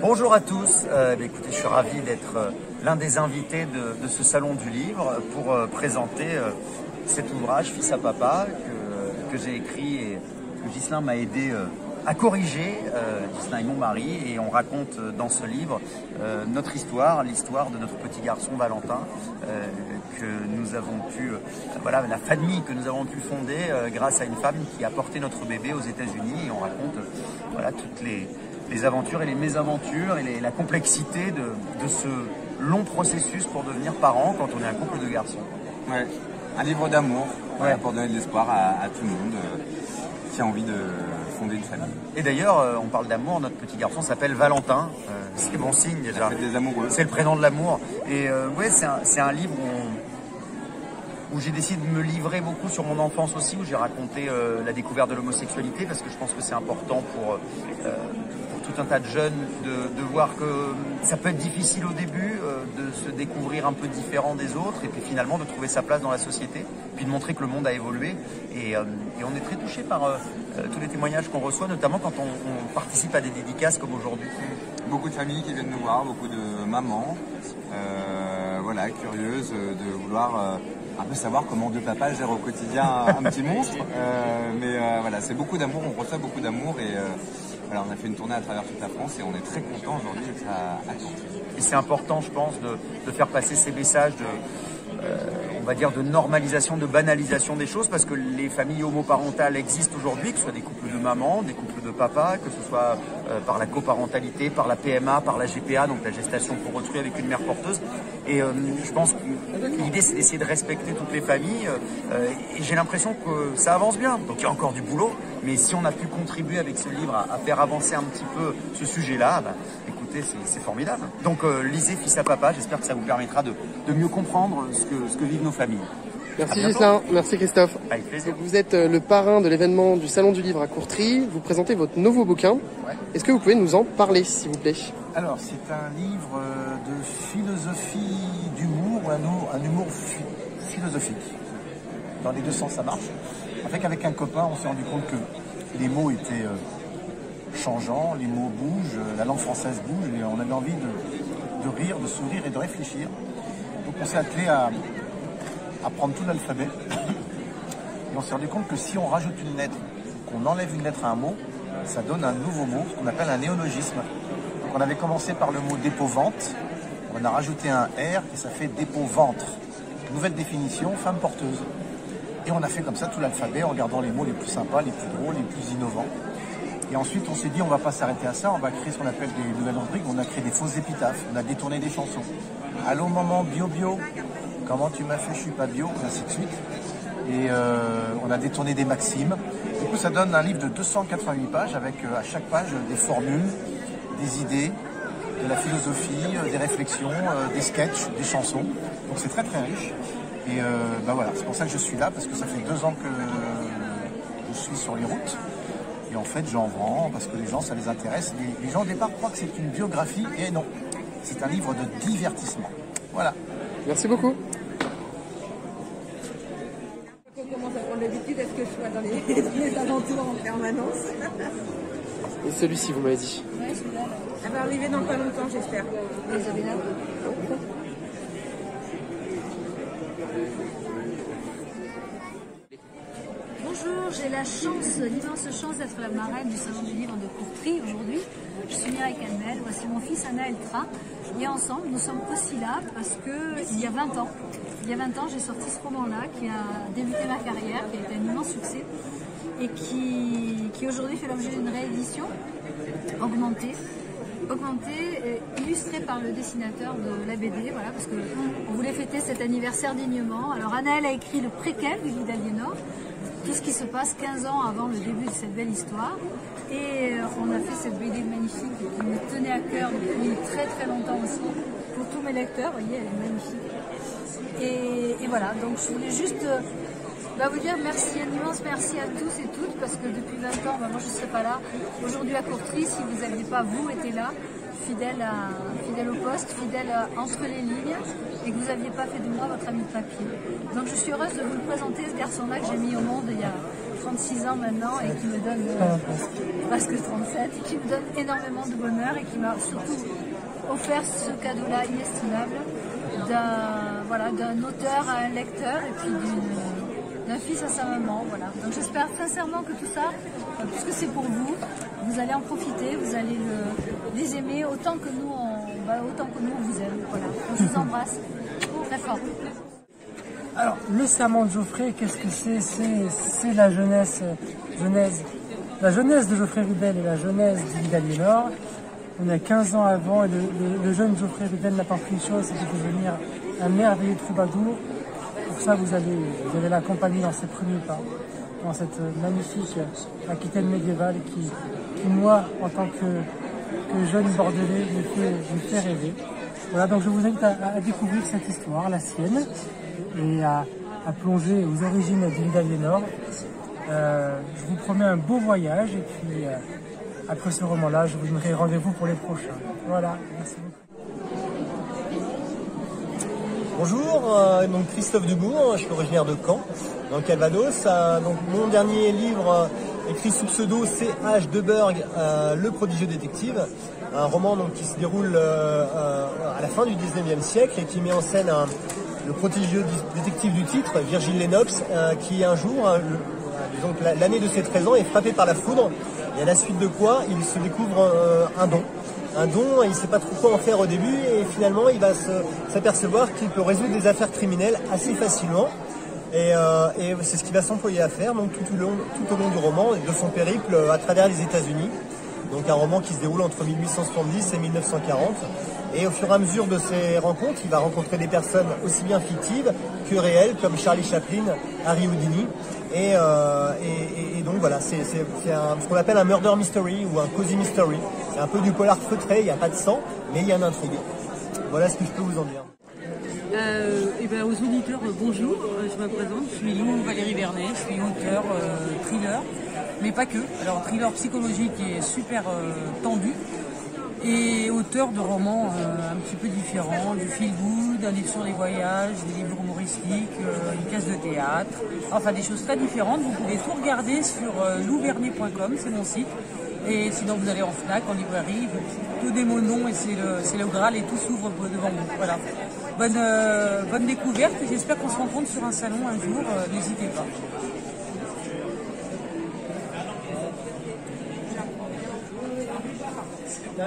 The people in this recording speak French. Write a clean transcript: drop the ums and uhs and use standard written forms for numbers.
Bonjour à tous, écoutez, je suis ravi d'être l'un des invités de ce salon du livre pour présenter cet ouvrage Fils à papa que j'ai écrit et que Ghislain m'a aidé à corriger, Ghislain est mon mari, et on raconte dans ce livre notre histoire, l'histoire de notre petit garçon Valentin que nous avons pu, voilà, la famille que nous avons pu fonder grâce à une femme qui a porté notre bébé aux États-Unis, et on raconte voilà toutes les aventures et les mésaventures et la complexité de ce long processus pour devenir parent quand on est un couple de garçons. Ouais, un livre d'amour, ouais, pour donner de l'espoir à tout le monde qui a envie de fonder une famille. Et d'ailleurs, on parle d'amour, notre petit garçon s'appelle Valentin, c'est bon signe déjà. Des amoureux. C'est le prénom de l'amour. Et ouais, c'est un livre où j'ai décidé de me livrer beaucoup sur mon enfance aussi, où j'ai raconté la découverte de l'homosexualité, parce que je pense que c'est important pour tout un tas de jeunes de voir que ça peut être difficile au début de se découvrir un peu différent des autres, et puis finalement de trouver sa place dans la société, puis de montrer que le monde a évolué. Et on est très touché par tous les témoignages qu'on reçoit, notamment quand on participe à des dédicaces comme aujourd'hui. Beaucoup de familles qui viennent nous voir, beaucoup de mamans, voilà, curieuses de vouloir un peu savoir comment deux papas gèrent au quotidien un petit monstre. Mais voilà, c'est beaucoup d'amour, on reçoit beaucoup d'amour, et voilà, on a fait une tournée à travers toute la France et on est très content aujourd'hui que ça attend. Et c'est important, je pense, de faire passer ces messages on va dire de normalisation, de banalisation des choses, parce que les familles homoparentales existent aujourd'hui, que ce soit des couples de mamans, des couples de papas, que ce soit par la coparentalité, par la PMA, par la GPA, donc la gestation pour autrui avec une mère porteuse. Et je pense que l'idée, c'est d'essayer de respecter toutes les familles, et j'ai l'impression que ça avance bien. Donc il y a encore du boulot, mais si on a pu contribuer avec ce livre à faire avancer un petit peu ce sujet-là, bah, écoutez, c'est formidable. Donc lisez Fils à papa, j'espère que ça vous permettra de mieux comprendre ce que vivent nos familles. Merci Ghislain, merci Christophe. Avec plaisir. Vous êtes le parrain de l'événement du Salon du Livre à Courtrai, vous présentez votre nouveau bouquin. Ouais. Est-ce que vous pouvez nous en parler, s'il vous plaît? Alors, c'est un livre de philosophie d'humour, un humour philosophique. Dans les deux sens, ça marche. En fait, avec un copain, on s'est rendu compte que les mots étaient changeants, les mots bougent, la langue française bouge, et on avait envie de rire, de sourire et de réfléchir. Donc on s'est attelé à prendre tout l'alphabet, et on s'est rendu compte que si on rajoute une lettre, qu'on enlève une lettre à un mot, ça donne un nouveau mot, ce qu'on appelle un néologisme. Donc on avait commencé par le mot dépôt-vente, on a rajouté un R et ça fait dépôt-ventre. Nouvelle définition, femme porteuse. Et on a fait comme ça tout l'alphabet en regardant les mots les plus sympas, les plus drôles, les plus innovants. Et ensuite on s'est dit on va pas s'arrêter à ça, on va créer ce qu'on appelle des nouvelles rubriques, on a créé des fausses épitaphes, on a détourné des chansons. Allô maman, bio, comment tu m'as fait, je suis pas bio, et ainsi de suite. Et on a détourné des maximes. Du coup, ça donne un livre de 288 pages avec à chaque page des formules, des idées, de la philosophie, des réflexions, des sketchs, des chansons. Donc c'est très très riche. Et ben voilà, c'est pour ça que je suis là, parce que ça fait 2 ans que je suis sur les routes. Et en fait, j'en vends parce que les gens, ça les intéresse. Les gens au départ croient que c'est une biographie, et non. C'est un livre de divertissement. Voilà. Merci beaucoup. On commence à prendre l'habitude à ce que je sois dans les alentours en permanence. Et celui-ci, vous m'avez dit. Ouais, celui-là. Elle va arriver dans pas longtemps, j'espère. Vous avez là. Bonjour, j'ai la chance, l'immense chance d'être la marraine du Salon du Livre de Courtrai aujourd'hui. Je suis Mireille Calmel, voici mon fils Anaël Tra. Et ensemble, nous sommes aussi là parce qu'il y a 20 ans, j'ai sorti ce roman-là qui a débuté ma carrière, qui a été un immense succès et qui aujourd'hui fait l'objet d'une réédition augmentée, illustrée par le dessinateur de la BD, voilà, parce qu'on voulait fêter cet anniversaire dignement. Alors Anaël a écrit le préquel du Guide d'Aliénor, tout ce qui se passe 15 ans avant le début de cette belle histoire. Et on a fait cette BD magnifique qui me tenait à cœur depuis très très longtemps aussi, pour tous mes lecteurs, vous voyez, elle est magnifique. Et voilà, donc je voulais juste vous dire merci, un immense merci à tous et toutes, parce que depuis 20 ans, moi je ne serais pas là. Aujourd'hui à Courtrai, si vous n'aviez pas, vous, été là, fidèle au poste, fidèle entre les lignes, et que vous n'aviez pas fait de moi votre ami de papier. Donc je suis heureuse de vous le présenter, ce garçon-là que j'ai mis au monde il y a 36 ans maintenant et qui me donne presque 37, et qui me donne énormément de bonheur et qui m'a surtout offert ce cadeau-là inestimable d'un auteur à un lecteur et puis d'un fils à sa maman. Voilà. Donc j'espère sincèrement que tout ça, puisque c'est pour vous, vous allez en profiter, vous allez les aimer autant que nous on vous aime. Voilà. Donc, je vous embrasse très fort. Alors, le serment de Geoffrey, qu'est-ce que c'est? C'est la genèse de Geoffrey Rudel et la genèse du d'Aliénor. On a 15 ans avant, et le jeune Geoffrey Rudel n'a pas pris une chose, c'est de devenir un merveilleux troubadour. Pour ça, vous allez l'accompagner dans ses premiers pas, dans cette magnifique Aquitaine médiévale qui moi, en tant que jeune bordelais, me fait rêver. Voilà, donc je vous invite à découvrir cette histoire, la sienne, et à plonger aux origines du d'Aliénor. Je vous promets un beau voyage, et puis après ce roman-là, je vous donnerai rendez-vous pour les prochains. Voilà, merci beaucoup. Bonjour, donc Christophe Dubourg, je suis originaire de Caen, dans le Calvados. Donc mon dernier livre écrit sous pseudo C.H. Deberg, Le prodigieux détective, un roman donc, qui se déroule à la fin du 19e siècle et qui met en scène le prodigieux détective du titre, Virgile Lennox, qui un jour, donc l'année de ses 13 ans, est frappé par la foudre, et à la suite de quoi il se découvre un don, il ne sait pas trop quoi en faire au début, et finalement il va s'apercevoir qu'il peut résoudre des affaires criminelles assez facilement, et c'est ce qu'il va s'employer à faire donc, tout au long du roman et de son périple à travers les États-Unis. Donc un roman qui se déroule entre 1870 et 1940, et au fur et à mesure de ses rencontres, il va rencontrer des personnes aussi bien fictives que réelles, comme Charlie Chaplin, Harry Houdini, et donc voilà, c'est ce qu'on appelle un murder mystery ou un cozy mystery. C'est un peu du polar feutré, il n'y a pas de sang, mais il y a une intrigue. Voilà ce que je peux vous en dire. Aux auditeurs, bonjour, je me présente, je suis Lou Valérie Vernet, je suis auteur thriller, mais pas que. Alors thriller psychologique et super tendu, et auteur de romans un petit peu différents, du feel good, un livre sur les voyages, des livres humoristiques, une pièce de théâtre, enfin des choses très différentes. Vous pouvez tout regarder sur louvernet.com, c'est mon site. Et sinon vous allez en Fnac, en librairie, tout des mots noms et c'est le Graal et tout s'ouvre devant vous. Voilà. Bonne découverte et j'espère qu'on se rencontre sur un salon un jour, n'hésitez pas. Ah,